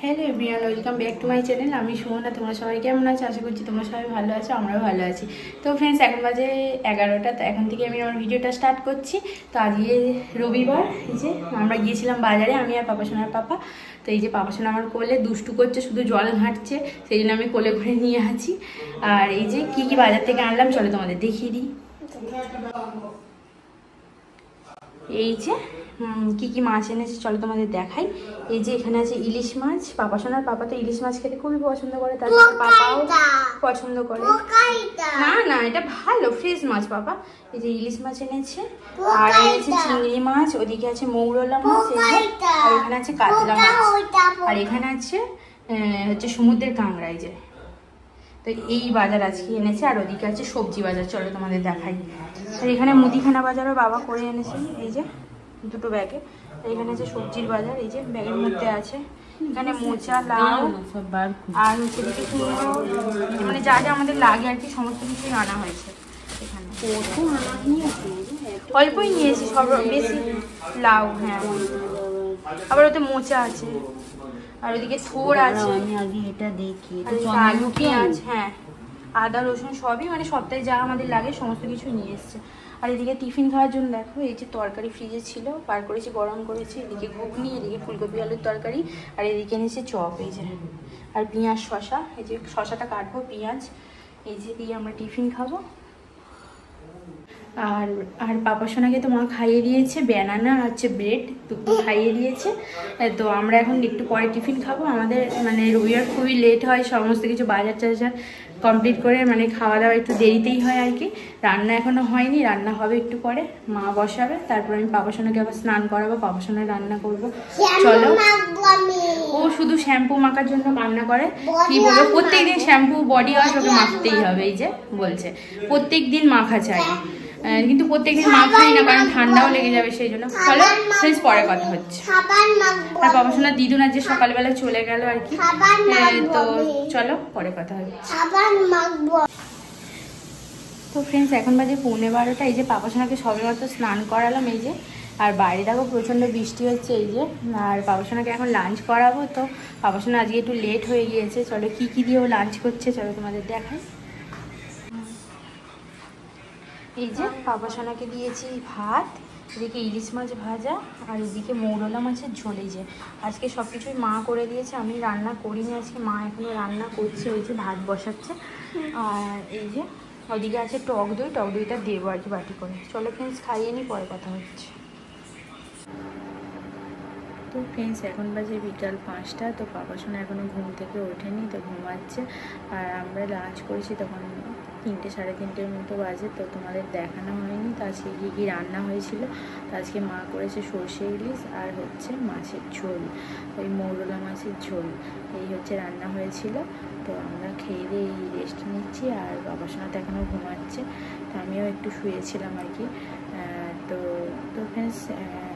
Hello everyone, welcome back to my channel. আমি সুমনা। তোমরা সবাই কেমন আছো? আশা করছি তোমরা সবাই ভালো আছো, আমরাও ভালো আছি। তো ফ্রেন্ডস, এখন বাজে 11টা। তো এখন থেকে আমি আমার ভিডিওটা স্টার্ট করছি। তো আজকে রবিবার, এই যে আমরা গিয়েছিলাম বাজারে, আমি আর পাপা সোনার পাপা। তো এই যে পাপা সোনা আমার কোলে দুষ্টু করছে, শুধু জল ঘাঁটছে, সেই জন্য আমি কোলে করে নিয়ে আছি। আর এই যে কি কি বাজার থেকে আনলাম চলো তোমাদের দেখিয়ে দিই। এই যে কি কি মাছ এনেছে চলো তোমাদের দেখাই। এই যে এখানে আছে ইলিশ মাছ। পাপা সোনার পাপা তো ইলিশ মাছ খেতে খুবই পছন্দ করে, তারপরে পাপাও পছন্দ করে। না না, এটা ভালো ফ্রেশ মাছ পাপা। এই যে ইলিশ মাছ এনেছে, আর এনেছে চিংড়ি মাছ, ওদিকে আছে মৌরলা মাছ, আর এখানে আছে কাতলা মাছ, আর এখানে আছে হচ্ছে সমুদ্রের কাঁকড়া। এই যে তো এই বাজার আজকে এনেছে, আর ওদিকে আছে সবজি বাজার, চলো তোমাদের দেখাই। আর এখানে মুদিখানা বাজারও বাবা করে এনেছে, এই যে দুটো ব্যাগে। এখানে আছে সবজির বাজার, এই যে ব্যাগের মধ্যে আছে। এখানে মোচা, লাউ, আর হচ্ছে দিকে কুমড়ো, মানে যা যা আমাদের লাগে আর কি, সমস্ত কিছুই আনা হয়েছে এখানে। অল্পই নিয়েছি, সব বেশি। লাউ, হ্যাঁ, আবার ওতে মোচা আছে, আর ওদিকে থোর আছে, এটা দেখি আলু, পেঁয়াজ, হ্যাঁ, আদা রসুন সবই, মানে সপ্তাহে যা আমাদের লাগে সমস্ত কিছু নিয়ে এসছে। আর এদিকে টিফিন খাওয়ার জন্য দেখো, এই যে তরকারি ফ্রিজে ছিল, বার করেছি, গরম করেছি। এদিকে ঘুগনি, এদিকে ফুলকপি আলুর তরকারি, আর এদিকে এনেছে চপ, এই যে, আর পেঁয়াজ, শশা। এই যে শশাটা কাটবো, পেঁয়াজ এই যে দিয়ে আমরা টিফিন খাবো। আর আর পাপা সোনাকে তো মা খাইয়ে দিয়েছে, ব্যানানা আর হচ্ছে ব্রেড দুটো খাইয়ে দিয়েছে। তো আমরা এখন একটু পরে টিফিন খাবো। আমাদের মানে রবিবার খুবই লেট হয়, সমস্ত কিছু বাজার টাজার কমপ্লিট করে, মানে খাওয়া দাওয়া একটু দেরিতেই হয় আর কি। রান্না এখনও হয়নি, রান্না হবে একটু পরে, মা বসাবে, তারপর আমি পাপা সোনাকে আবার স্নান করাবো, পাপা সোনা রান্না করবো। চলো। ও শুধু শ্যাম্পু মাখার জন্য রান্না করে, কি বলবো, প্রত্যেকদিন শ্যাম্পু বডি ওয়াশ ওকে মাখতেই হবে, এই যে বলছে প্রত্যেক দিন মাখা চাই, কিন্তু প্রত্যেকদিন মাখাই না, কারণ ঠান্ডাও লেগে যাবে, সেই জন্য। চলো ফ্রেন্ডস, পরে কথা হচ্ছে। আর বাবা সোনার দিদুন আজকে সকালবেলা চলে গেল আর কি, তো চলো পরে কথা হচ্ছে। তো ফ্রেন্ডস, এখন বাজে 11:15। এই যে পাপা সোনাকে সবে মাত্র স্নান করালাম, এই যে, আর বাইরে দেখো প্রচণ্ড বৃষ্টি হচ্ছে, এই যে। আর পাপা সোনাকে এখন লাঞ্চ করাবো। তো পাপা সোনা আজকে একটু লেট হয়ে গিয়েছে, চলো কি কি দিয়ে ও লাঞ্চ করছে চলো তোমাদের দেখাই। এই যে পাপা সোনাকে দিয়েছি ভাত, এদিকে ইলিশ মাছ ভাজা, আর এদিকে মৌরলা মাছের ঝোল। এই যে আজকে সব কিছুই মা করে দিয়েছে, আমি রান্না করিনি আজকে, মা এখনও রান্না করছে, ওই যে ভাত বসাচ্ছে। আর এই যে ওদিকে আছে টক দই, টক দইটা দেবো আর কি বাটি করে। চলো ফ্রেন্ডস, খাইয়ে নিই, পরে কথা হচ্ছে। তো ফ্রেন্ডস, এখন বাজে বিকাল 5টা। তো পাপা সোনা এখনও ঘুম থেকে ওঠেনি, তো ঘুমাচ্ছে। আর আমরা লাঞ্চ করেছি তখন 3টে সাড়ে 3টের মতো বাজে, তো তোমাদের দেখানো হয়নি। তো আজকে কী কী রান্না হয়েছিল, তো আজকে মা করেছে সর্ষে ইলিশ আর হচ্ছে মাছের ঝোল, ওই মৌরলা মাছের ঝোল, এই হচ্ছে রান্না হয়েছিল। তো আমরা খেয়ে দিয়ে এই রেস্ট নিচ্ছি, আর বাবা সোনা তো এখনও ঘুমাচ্ছে, তো আমিও একটু শুয়েছিলাম আর কি। তো ফ্রেন্ডস,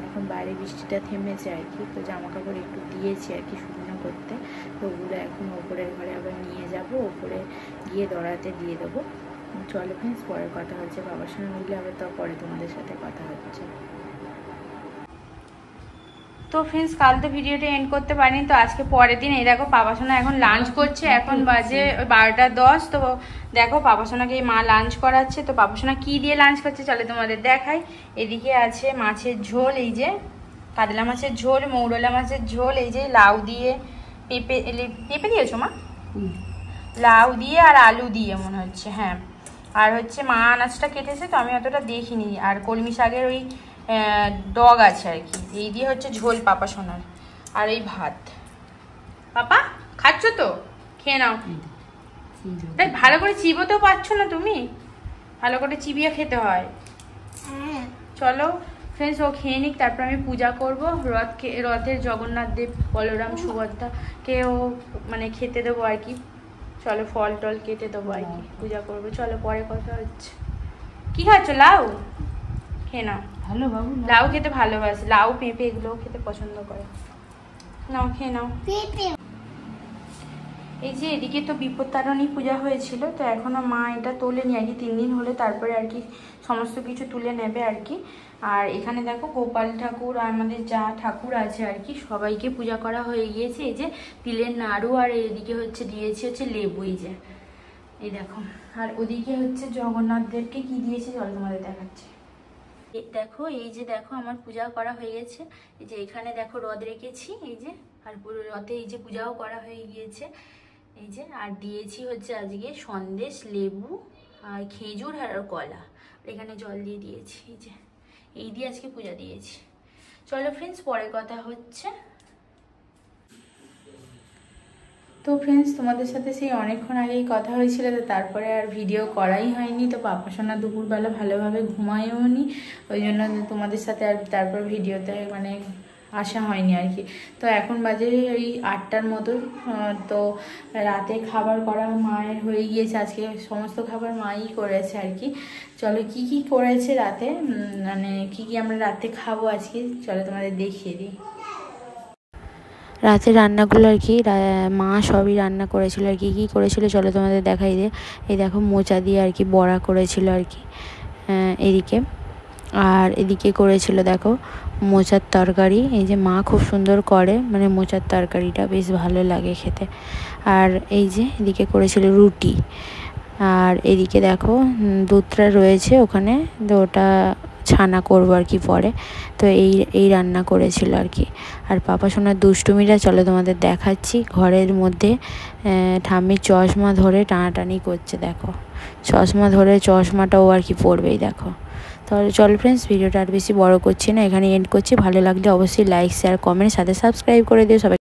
এখন বাইরে বৃষ্টিটা থেমেছে আর কি, তো জামা কাপড় একটু দিয়েছি আর কি শুকনো করতে। তো ওগুলো এখন ওপরের ঘরে আবার নিয়ে যাব, ওপরে গিয়ে দড়াতে দিয়ে দেবো। চলো ফ্রেন্ডস, পরে কথা হচ্ছে। বাবার সঙ্গে মিলে আবার তো পরে তোমাদের সাথে কথা হচ্ছে। তো ফ্রেন্ডস, কাল তো ভিডিওটা এন্ড করতে পারিনি, তো আজকে পরের দিন। এই দেখো পাপা সোনা এখন লাঞ্চ করছে, এখন বাজে 12:10। তো দেখো পাপা সোনাকে মা লাঞ্চ করাচ্ছে। তো পাপা সোনা কী দিয়ে লাঞ্চ করছে চলে তোমাদের দেখাই। এদিকে আছে মাছের ঝোল, এই যে কাতলা মাছের ঝোল, মৌরলা মাছের ঝোল, এই যে লাউ দিয়ে, পেঁপে দিয়েছো মা? লাউ দিয়ে আর আলু দিয়ে মনে হচ্ছে, হ্যাঁ। আর হচ্ছে মা আনাজটা কেটেছে, তো আমি অতটা দেখিনি। আর কলমি শাকের ওই ডগ আছে আর কি, এই দিয়ে হচ্ছে ঝোল পাপা সোনার। আর এই ভাত। পাপা খাচ্ছ তো? খেয়ে নাও। তাই ভালো করে চিবোতেও পারছো না তুমি, ভালো করে চিবিয়ে খেতে হয়। চলো ফ্রেন্ডস, ও খেয়ে নিক, তারপর আমি পূজা করবো। রথের জগন্নাথ দেব, বলরাম, সুভদ্রাকেও মানে খেতে দেবো আর কি। চলো ফল টল কেটে দেবো আর কি, পূজা করবো। চলো পরে কথা হচ্ছে। কি খাচ্ছ? লাউ খেয়ে নাও। ভালো বাবু, লাউ খেতে ভালোবাসে, লাউ পেঁপে এগুলোও খেতে পছন্দ করে। নাও খেয়ে নাও। এই যে এদিকে তো বিপত্তারিণী পূজা হয়েছিল, তো এখনও মা এটা তোলেনি আর কি, 3 দিন হলে তারপরে আর কি সমস্ত কিছু তুলে নেবে আর কি। আর এখানে দেখো গোপাল ঠাকুর আর আমাদের যা ঠাকুর আছে আর কি সবাইকে পূজা করা হয়ে গিয়েছে। এই যে তিলের নাড়ু, আর এদিকে হচ্ছে দিয়েছি হচ্ছে লেবু, এই যে এই দেখো। আর ওদিকে হচ্ছে জগন্নাথদেরকে কি দিয়েছে চলো তোমাদের দেখাচ্ছি। দেখো এই যে দেখো আমার পূজা করা হয়ে গেছে। এই যে এখানে দেখো রথ রেখেছি, এই যে আর পুরো রথে এই যে পূজাও করা হয়ে গিয়েছে। এই যে আর দিয়েছি হচ্ছে আজকে সন্দেশ, লেবু আর খেজুর আর কলা, এখানে জল দিয়ে দিয়েছি। এই যে এই দিয়ে আজকে পূজা দিয়েছি। চলো ফ্রেন্ডস পরে কথা হচ্ছে। তো ফ্রেন্ডস তোমাদের সাথে সেই অনেকক্ষণ আগেই কথা হয়েছিল, তো তারপরে আর ভিডিও করাই হয়নি। তো পাপাসোনা দুপুরবেলা ভালোভাবে ঘুমায়ও নি, ওই জন্য তোমাদের সাথে আর তারপর ভিডিওতে মানে আসা হয়নি আর কি। তো এখন বাজে ওই 8টার মতো। তো রাতে খাবার করা মায়ের হয়ে গিয়েছে, আজকে সমস্ত খাবার মাই করেছে আর কি। চলো কি কি করেছে রাতে, মানে কি কি আমরা রাতে খাবো আজকে চলো তোমাদের দেখিয়ে দিই। রাতের রান্নাগুলো আর কি মা সবই রান্না করেছিল আর কি। কী করেছিল চলো তোমাদের দেখাই দিয়ে। এই দেখো মোচা দিয়ে আর কি বড়া করেছিল আর কি এদিকে। আর এদিকে করেছিল দেখো মোচার তরকারি। এই যে মা খুব সুন্দর করে, মানে মোচার তরকারিটা বেশ ভালো লাগে খেতে। আর এই যে এদিকে করেছিল রুটি। আর এদিকে দেখো দুধটা রয়েছে ওখানে, তো ওটা ছানা করবো আর কি পরে। তো এই রান্না করেছিল আর কি। আর পাপাসোনার দুষ্টুমিটা চলো তোমাদের দেখাচ্ছি। ঘরের মধ্যে ঠাম্মির চশমা ধরে টানাটানি করছে, দেখো চশমা ধরে চশমাটাও আর কি পরবেই দেখো। তাহলে চলো ফ্রেন্ডস ভিডিওটা আর বেশি বড় করছি না, এখানে এন্ড করছি। ভালো লাগলে অবশ্যই লাইক শেয়ার কমেন্ট সাথে সাবস্ক্রাইব করে দিও সবাই।